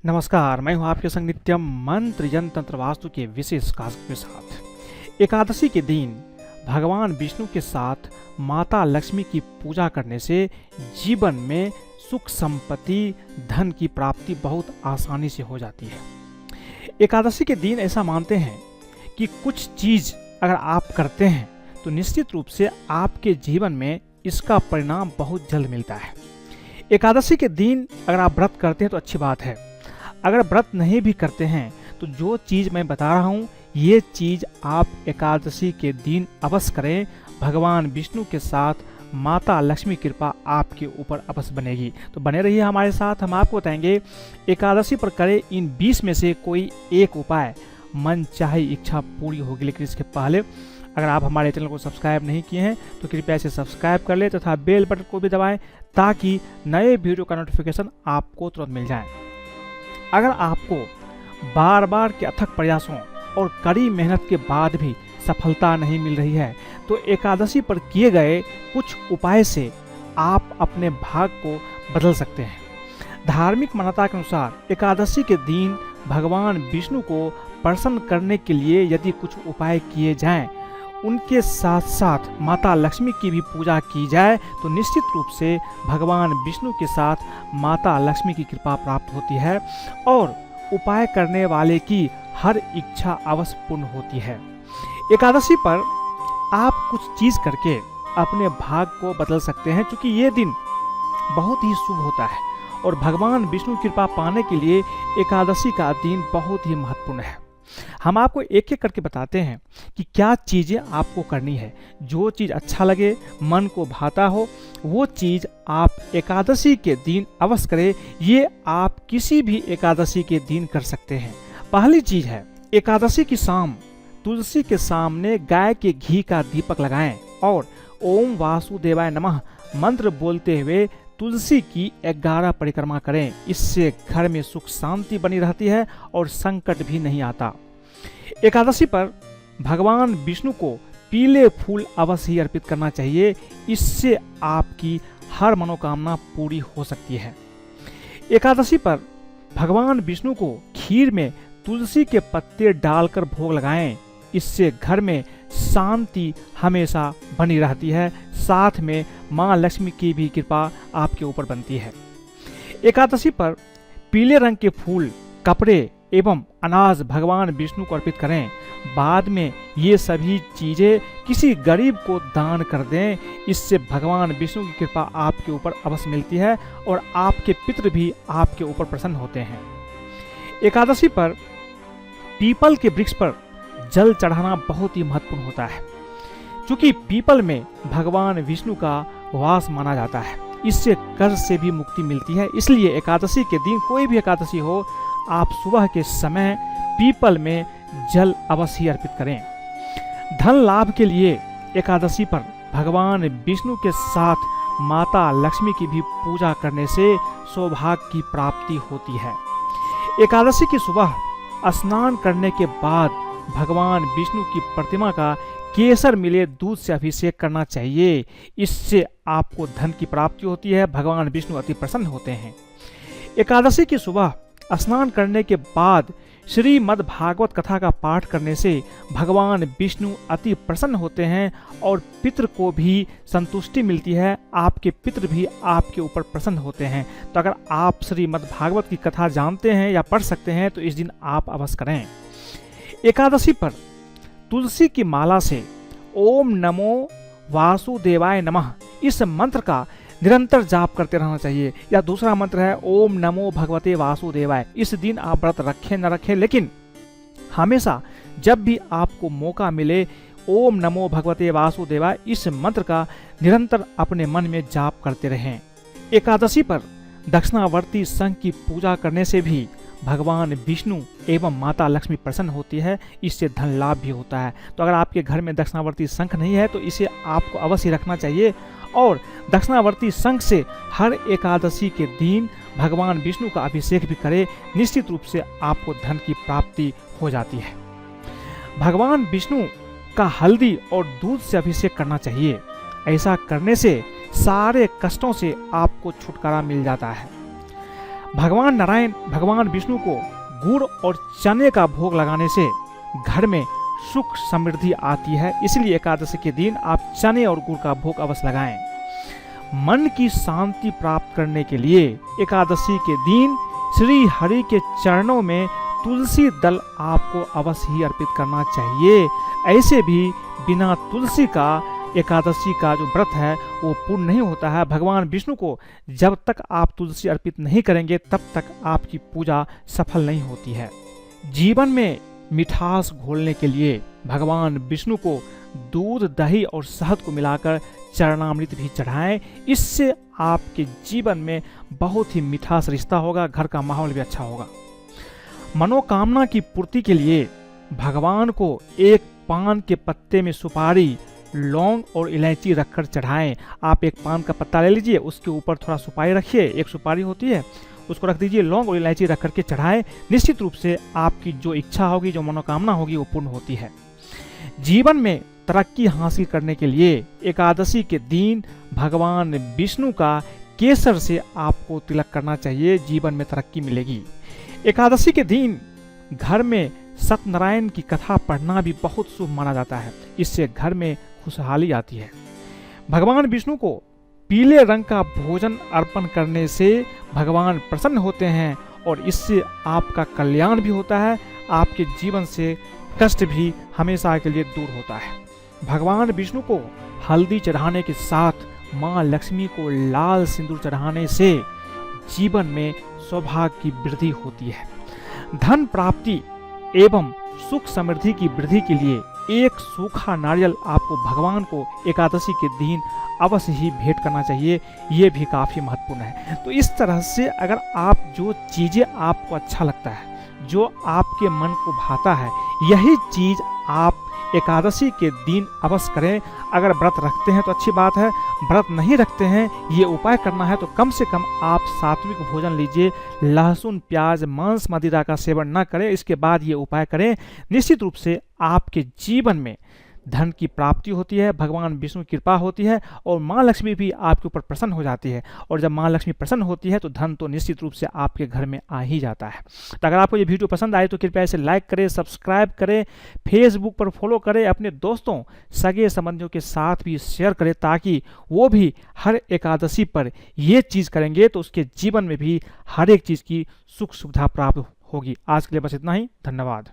नमस्कार, मैं हूं आपके संग नित्यम मंत्र यंत्र तंत्र वास्तु के विशेष कास्ट के साथ। एकादशी के दिन भगवान विष्णु के साथ माता लक्ष्मी की पूजा करने से जीवन में सुख संपत्ति धन की प्राप्ति बहुत आसानी से हो जाती है। एकादशी के दिन ऐसा मानते हैं कि कुछ चीज अगर आप करते हैं तो निश्चित रूप से आपके जीवन में इसका परिणाम बहुत जल्द मिलता है। एकादशी के दिन अगर आप व्रत करते हैं तो अच्छी बात है। अगर व्रत नहीं भी करते हैं तो जो चीज़ मैं बता रहा हूँ ये चीज़ आप एकादशी के दिन अवश्य करें। भगवान विष्णु के साथ माता लक्ष्मी कृपा आपके ऊपर अवश्य बनेगी। तो बने रहिए हमारे साथ, हम आपको बताएंगे एकादशी पर करें इन 20 में से कोई एक उपाय, मन चाहे इच्छा पूरी होगी। लेकिन इसके पहले अगर आप हमारे चैनल को सब्सक्राइब नहीं किए हैं तो कृपया इसे सब्सक्राइब कर ले तथा बेल बटन को भी दबाएं ताकि नए वीडियो का नोटिफिकेशन आपको तुरंत मिल जाए। अगर आपको बार बार के अथक प्रयासों और कड़ी मेहनत के बाद भी सफलता नहीं मिल रही है तो एकादशी पर किए गए कुछ उपाय से आप अपने भाग को बदल सकते हैं। धार्मिक मान्यता के अनुसार एकादशी के दिन भगवान विष्णु को प्रसन्न करने के लिए यदि कुछ उपाय किए जाएं, उनके साथ साथ माता लक्ष्मी की भी पूजा की जाए तो निश्चित रूप से भगवान विष्णु के साथ माता लक्ष्मी की कृपा प्राप्त होती है और उपाय करने वाले की हर इच्छा अवश्य पूर्ण होती है। एकादशी पर आप कुछ चीज करके अपने भाग को बदल सकते हैं, क्योंकि ये दिन बहुत ही शुभ होता है और भगवान विष्णु की कृपा पाने के लिए एकादशी का दिन बहुत ही महत्वपूर्ण है। हम आपको एक एक करके बताते हैं कि क्या चीज़ें आपको करनी है। जो चीज़ अच्छा लगे, मन को भाता हो, वो चीज़ आप एकादशी के दिन अवश्य करें। ये आप किसी भी एकादशी के दिन कर सकते हैं। पहली चीज़ है, एकादशी की शाम तुलसी के सामने गाय के घी का दीपक लगाएं और ओम वासुदेवाय नमः मंत्र बोलते हुए तुलसी की 11 परिक्रमा करें। इससे घर में सुख शांति बनी रहती है और संकट भी नहीं आता। एकादशी पर भगवान विष्णु को पीले फूल अवश्य ही अर्पित करना चाहिए। इससे आपकी हर मनोकामना पूरी हो सकती है। एकादशी पर भगवान विष्णु को खीर में तुलसी के पत्ते डालकर भोग लगाएं। इससे घर में शांति हमेशा बनी रहती है, साथ में माँ लक्ष्मी की भी कृपा आपके ऊपर बनती है। एकादशी पर पीले रंग के फूल, कपड़े एवं अनाज भगवान विष्णु को अर्पित करें। बाद में ये सभी चीजें किसी गरीब को दान कर दें। इससे भगवान विष्णु की कृपा आपके ऊपर अवश्य मिलती है और आपके पितृ भी आपके ऊपर प्रसन्न होते हैं। एकादशी पर पीपल के वृक्ष पर जल चढ़ाना बहुत ही महत्वपूर्ण होता है, क्योंकि पीपल में भगवान विष्णु का वास माना जाता है। इससे कर्ज से भी मुक्ति मिलती है। इसलिए एकादशी के दिन, कोई भी एकादशी हो, आप सुबह के समय पीपल में जल अवश्य ही अर्पित करें। धन लाभ के लिए एकादशी पर भगवान विष्णु के साथ माता लक्ष्मी की भी पूजा करने से सौभाग्य की प्राप्ति होती है। एकादशी की सुबह स्नान करने के बाद भगवान विष्णु की प्रतिमा का केसर मिले दूध से अभिषेक करना चाहिए। इससे आपको धन की प्राप्ति होती है। भगवान विष्णु अति प्रसन्न होते हैं। एकादशी की सुबह स्नान करने के बाद श्रीमद् भागवत कथा का पाठ करने से भगवान विष्णु अति प्रसन्न होते हैं और पितृ को भी संतुष्टि मिलती है। आपके पितृ भी आपके ऊपर प्रसन्न होते हैं। तो अगर आप श्रीमद् भागवत की कथा जानते हैं या पढ़ सकते हैं तो इस दिन आप अवश्य करें। एकादशी पर तुलसी की माला से ओम नमो वासुदेवाय नमः इस मंत्र का निरंतर जाप करते रहना चाहिए। या दूसरा मंत्र है ओम नमो भगवते वासुदेवाय। इस दिन आप व्रत रखें न रखें, लेकिन हमेशा जब भी आपको मौका मिले ओम नमो भगवते वासुदेवाय इस मंत्र का निरंतर अपने मन में जाप करते रहें। एकादशी पर दक्षिणावर्ती शंख की पूजा करने से भी भगवान विष्णु एवं माता लक्ष्मी प्रसन्न होती है। इससे धन लाभ भी होता है। तो अगर आपके घर में दक्षिणावर्ती शंख नहीं है तो इसे आपको अवश्य रखना चाहिए और दक्षिणावर्ती शंख से हर एकादशी के दिन भगवान विष्णु का अभिषेक भी करें। निश्चित रूप से आपको धन की प्राप्ति हो जाती है। भगवान विष्णु का हल्दी और दूध से अभिषेक करना चाहिए। ऐसा करने से सारे कष्टों से आपको छुटकारा मिल जाता है। भगवान नारायण भगवान विष्णु को गुड़ और चने का भोग लगाने से घर में सुख समृद्धि आती है। इसलिए एकादशी के दिन आप चने और गुड़ का भोग अवश्य लगाएं। मन की शांति प्राप्त करने के लिए एकादशी के दिन श्री हरि के चरणों में तुलसी दल आपको अवश्य ही अर्पित करना चाहिए। ऐसे भी बिना तुलसी का एकादशी का जो व्रत है वो पूर्ण नहीं होता है। भगवान विष्णु को जब तक आप तुलसी अर्पित नहीं करेंगे तब तक आपकी पूजा सफल नहीं होती है। जीवन में मिठास घोलने के लिए भगवान विष्णु को दूध, दही और शहद को मिलाकर चरणामृत भी चढ़ाएं। इससे आपके जीवन में बहुत ही मिठास रिश्ता होगा, घर का माहौल भी अच्छा होगा। मनोकामना की पूर्ति के लिए भगवान को एक पान के पत्ते में सुपारी, लौंग और इलायची रखकर चढ़ाएं। आप एक पान का पत्ता ले लीजिए, उसके ऊपर थोड़ा सुपारी रखिए, एक सुपारी होती है उसको रख दीजिए, लौंग और इलायची रख करके चढ़ाएं। निश्चित रूप से आपकी जो इच्छा होगी, जो मनोकामना होगी वो पूर्ण होती है। जीवन में तरक्की हासिल करने के लिए एकादशी के दिन भगवान विष्णु का केसर से आपको तिलक करना चाहिए, जीवन में तरक्की मिलेगी। एकादशी के दिन घर में सत्यनारायण की कथा पढ़ना भी बहुत शुभ माना जाता है। इससे घर में खुशहाली आती है। भगवान विष्णु को पीले रंग का भोजन अर्पण करने से भगवान प्रसन्न होते हैं और इससे आपका कल्याण भी होता है, आपके जीवन से कष्ट भी हमेशा के लिए दूर होता है। भगवान विष्णु को हल्दी चढ़ाने के साथ माँ लक्ष्मी को लाल सिंदूर चढ़ाने से जीवन में सौभाग्य की वृद्धि होती है। धन प्राप्ति एवं सुख समृद्धि की वृद्धि के लिए एक सूखा नारियल आपको भगवान को एकादशी के दिन अवश्य ही भेंट करना चाहिए। ये भी काफ़ी महत्वपूर्ण है। तो इस तरह से अगर आप जो चीज़ें आपको अच्छा लगता है, जो आपके मन को भाता है, यही चीज़ आप एकादशी के दिन अवश्य करें। अगर व्रत रखते हैं तो अच्छी बात है, व्रत नहीं रखते हैं, ये उपाय करना है तो कम से कम आप सात्विक भोजन लीजिए, लहसुन, प्याज, मांस, मदिरा का सेवन न करें। इसके बाद ये उपाय करें। निश्चित रूप से आपके जीवन में धन की प्राप्ति होती है, भगवान विष्णु की कृपा होती है और माँ लक्ष्मी भी आपके ऊपर प्रसन्न हो जाती है। और जब माँ लक्ष्मी प्रसन्न होती है तो धन तो निश्चित रूप से आपके घर में आ ही जाता है। तो अगर आपको ये वीडियो पसंद आए तो कृपया इसे लाइक करें, सब्सक्राइब करें, फेसबुक पर फॉलो करें, अपने दोस्तों, सगे संबंधियों के साथ भी शेयर करें ताकि वो भी हर एकादशी पर ये चीज़ करेंगे तो उसके जीवन में भी हर एक चीज़ की सुख सुविधा प्राप्त होगी। आज के लिए बस इतना ही। धन्यवाद।